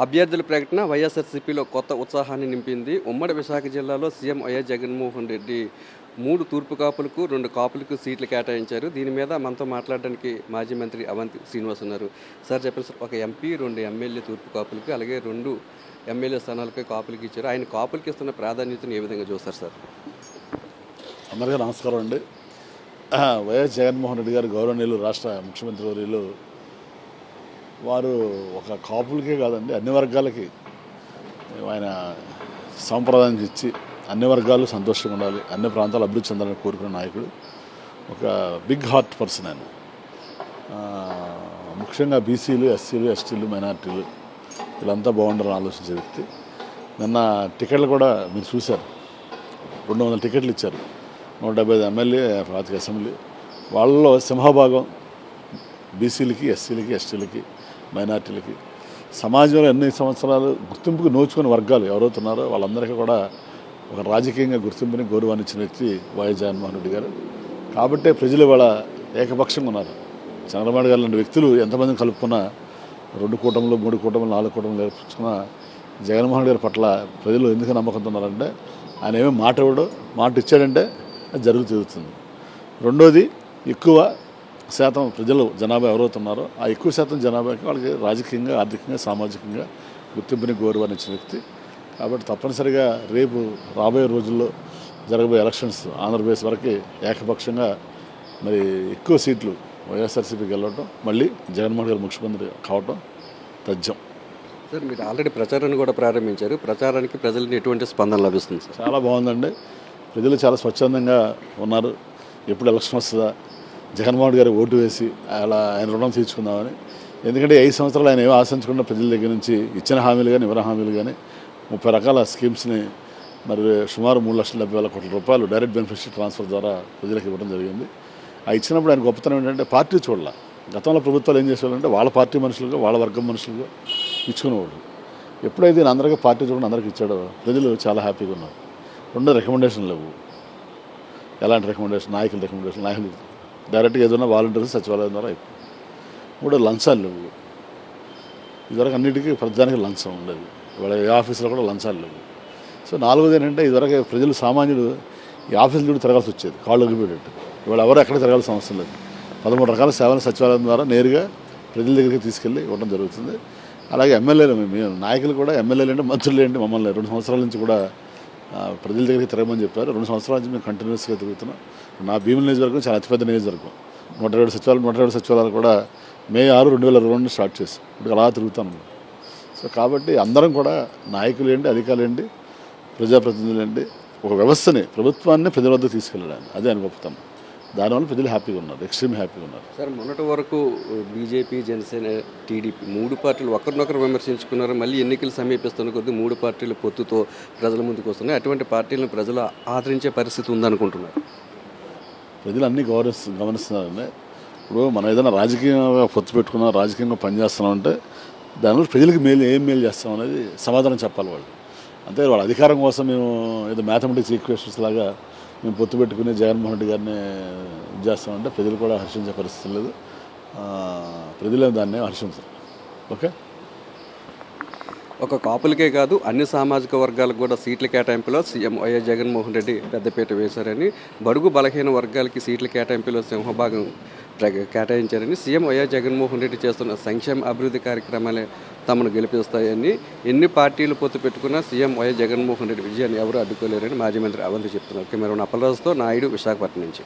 అభ్యర్థుల ప్రకటన వైఎస్ఆర్సీపీలో కొత్త ఉత్సాహాన్ని నింపింది. ఉమ్మడి విశాఖ జిల్లాలో సీఎం వైఎస్ జగన్మోహన్ రెడ్డి 3 తూర్పు కాపులకు 2 కాపులకు సీట్లు కేటాయించారు. దీని మీద మనతో మాట్లాడడానికి మాజీ మంత్రి అవంతి శ్రీనివాస్ ఉన్నారు. సార్ చెప్పండి సార్, ఒక ఎంపీ 2 ఎమ్మెల్యే తూర్పు కాపులకు అలాగే 2 ఎమ్మెల్యే స్థానాలకి కాపులకి ఇచ్చారు. ఆయన కాపులకి ఇస్తున్న ప్రాధాన్యతను ఏ విధంగా చూస్తారు సార్? అందరికీ నమస్కారం అండి. వైఎస్ జగన్మోహన్ రెడ్డి గారు గౌరవనీయులు రాష్ట్ర ముఖ్యమంత్రి వర్యులు వారు ఒక కాపులకే కాదండి అన్ని వర్గాలకి ఆయన సాంప్రదాయం ఇచ్చి అన్ని వర్గాలు సంతోషంగా ఉండాలి, అన్ని ప్రాంతాలు అభివృద్ధి చెందాలని కోరుకునే నాయకుడు. ఒక బిగ్ హార్ట్ పర్సన్ ఆయన. ముఖ్యంగా బీసీలు, ఎస్సీలు, ఎస్టీలు, మైనార్టీలు వీళ్ళంతా బాగుండాలని ఆలోచించే వ్యక్తి. నిన్న టికెట్లు కూడా మీరు చూశారు, 200 టికెట్లు ఇచ్చారు, 175 ఎమ్మెల్యే, 25 అసెంబ్లీ. వాళ్ళలో సింహభాగం బీసీలకి, ఎస్సీలకి, ఎస్టీలకి, మైనార్టీలకి. సమాజంలో ఎన్ని సంవత్సరాలు గుర్తింపుకు నోచుకునే వర్గాలు ఎవరవుతున్నారో వాళ్ళందరికీ కూడా ఒక రాజకీయంగా గుర్తింపుని, గౌరవాన్ని ఇచ్చిన వ్యక్తి వైఎస్ జగన్మోహన్ రెడ్డి గారు. కాబట్టే ప్రజలు వాళ్ళ ఏకపక్షంగా ఉన్నారు. చంద్రబాబు గారు లాంటి వ్యక్తులు ఎంతమందిని కలుపుకున్నా 2 కూటములు, 3 కూటములు, 4 కూటములు నేర్పించుకున్న జగన్మోహన్ గారి పట్ల ప్రజలు ఎందుకు నమ్మకంతో ఉన్నారంటే ఆయన ఏమీ మాట ఇవ్వడు, మాట ఇచ్చాడంటే అది జరుగుతుంది. రెండోది, ఎక్కువ శాతం ప్రజలు జనాభా ఎవరవుతున్నారో ఆ ఎక్కువ శాతం జనాభాకి వాళ్ళకి రాజకీయంగా, ఆర్థికంగా, సామాజికంగా గుర్తింపుని, గౌరవాన్ని ఇచ్చిన వ్యక్తి. కాబట్టి తప్పనిసరిగా రేపు రాబోయే రోజుల్లో జరగబోయే ఎలక్షన్స్ ఆంధ్రప్రదేశ్ వరకు ఏకపక్షంగా మరి ఎక్కువ సీట్లు వైఎస్ఆర్సీపీకి వెళ్ళటం, మళ్ళీ జగన్మోహన్ గారు ముఖ్యమంత్రి కావటం తథ్యం. సార్, మీరు ఆల్రెడీ ప్రచారాన్ని కూడా ప్రారంభించారు. ప్రచారానికి ప్రజలకు ఎటువంటి స్పందన లభిస్తుంది సార్? చాలా బాగుందండి. ప్రజలు చాలా స్వచ్ఛందంగా ఉన్నారు. ఎప్పుడు ఎలక్షన్ వస్తుందా, జగన్మోహన్ గారు ఓటు వేసి అలా ఆయన రుణం తీర్చుకుందామని. ఎందుకంటే 5 సంవత్సరాలు ఆయన ఏమో ఆశించకుండా ప్రజల దగ్గర నుంచి ఇచ్చిన హామీలు కానీ, ఇవ్వని హామీలు కానీ 30 రకాల స్కీమ్స్ని మరి సుమారు 3,70,000 కోట్ల రూపాయలు డైరెక్ట్ బెనిఫిషరీ ట్రాన్స్ఫర్ ద్వారా ప్రజలకు ఇవ్వడం జరిగింది. ఆ ఇచ్చినప్పుడు ఆయన గొప్పతనం ఏంటంటే పార్టీ చూడాల. గతంలో ప్రభుత్వాలు ఏం చేసేవాళ్ళంటే వాళ్ళ పార్టీ మనుషులుగా, వాళ్ళ వర్గం మనుషులుగా ఇచ్చుకునేవాళ్ళు. ఎప్పుడైతే ఈయన అందరికీ పార్టీ చూడకుండా అందరికీ ఇచ్చాడో ప్రజలు చాలా హ్యాపీగా ఉన్నారు. 2 రికమెండేషన్లు లేవు. ఎలాంటి రికమెండేషన్? నాయకులు డైరెక్ట్గా ఏదైనా వాలంటీర్స్ సచివాలయం ద్వారా అయిపోయింది. 3 లంచాలు లేవు. ఇదివరకు అన్నిటికీ ప్రతిదానికి లంచం ఉండేది. ఇవాళ ఏ ఆఫీసులో కూడా లంచాలు లేవు. సో 4వది ఏంటంటే ఇదివరకు ప్రజలు, సామాన్యుడు ఈ ఆఫీసులు కూడా తిరగాల్సి వచ్చేది, కాళ్ళు ఒగిపోయేటట్టు. ఇవాళ ఎవరు ఎక్కడ తిరగాల్సిన అవసరం లేదు. 13 రకాల సేవలు సచివాలయం ద్వారా నేరుగా ప్రజల దగ్గరికి తీసుకెళ్ళి ఇవ్వడం జరుగుతుంది. అలాగే ఎమ్మెల్యేలు, మేము నాయకులు కూడా, ఎమ్మెల్యేలు అంటే మంత్రులు ఏంటి, మమ్మల్ని 2 సంవత్సరాల నుంచి కూడా ప్రజల దగ్గరికి తిరగమని చెప్పారు. 2 సంవత్సరాల నుంచి మేము కంటిన్యూస్గా తిరుగుతున్నాం. నా భీముల నియోజకవర్గం చాలా అతిపెద్ద నియోజకవర్గం. 107 సచివాలయాలు కూడా మే 6, 2022 స్టార్ట్ చేసాం. ఇప్పుడు అలా తిరుగుతాను. సో కాబట్టి అందరం కూడా నాయకులు ఏంటి, అధికారులు ఏంటి, ప్రజాప్రతినిధులు ఏంటి, ఒక వ్యవస్థని, ప్రభుత్వాన్ని ప్రజల వద్ద తీసుకెళ్ళడానికి అదే అని గొప్పతనం. దానివల్ల ప్రజలు హ్యాపీగా ఉన్నారు, ఎక్స్ట్రీమ్ హ్యాపీగా ఉన్నారు. సార్, మొన్నటి వరకు బీజేపీ, జనసేన, టీడీపీ 3 పార్టీలు ఒకరినొకరు విమర్శించుకున్నారు. మళ్ళీ ఎన్నికలు సమీపిస్తున్న కొద్దీ 3 పార్టీలు పొత్తుతో ప్రజల ముందుకు వస్తున్నాయి. అటువంటి పార్టీలను ప్రజలు ఆదరించే పరిస్థితి ఉందనుకుంటున్నారు? ప్రజలు అన్నీ గమనిస్తున్నారండి. ఇప్పుడు మనం ఏదైనా రాజకీయంగా పొత్తు పెట్టుకున్నాం, రాజకీయంగా పనిచేస్తున్నామంటే దానివల్ల ప్రజలకు ఏం మేలు చేస్తాం అనేది సమాధానం చెప్పాలి వాళ్ళు. అంతే వాళ్ళ అధికారం కోసం మేము ఏదో మ్యాథమెటిక్స్ ఈక్వేషన్స్ లాగా మేము పొత్తు పెట్టుకుని జగన్మోహన్ రెడ్డి గారిని ఇది చేస్తామంటే ప్రజలు కూడా హర్షించే పరిస్థితి లేదు. ప్రజలే దాన్ని హర్షించారు. ఓకే, ఒక కాపులకే కాదు అన్ని సామాజిక వర్గాలకు కూడా సీట్ల కేటాయింపులో సీఎం వైఎస్ జగన్మోహన్ రెడ్డి పెద్దపీట వేశారని, బడుగు బలహీన వర్గాలకి సీట్ల కేటాయింపులో సింహభాగం కేటాయించారని, సీఎం వైఎస్ జగన్మోహన్ రెడ్డి చేస్తున్న సంక్షేమ అభివృద్ధి కార్యక్రమాలే తమను గెలిపిస్తాయని, ఎన్ని పార్టీలు పొత్తు పెట్టుకున్నా సీఎం వైఎస్ జగన్మోహన్ రెడ్డి విజయాన్ని ఎవరు అడ్డుకోలేరని మాజీ మంత్రి అవంతి చెప్తున్నారు. కెమెరా అప్పలరాజుతో నాయుడు, విశాఖపట్నం నుంచి.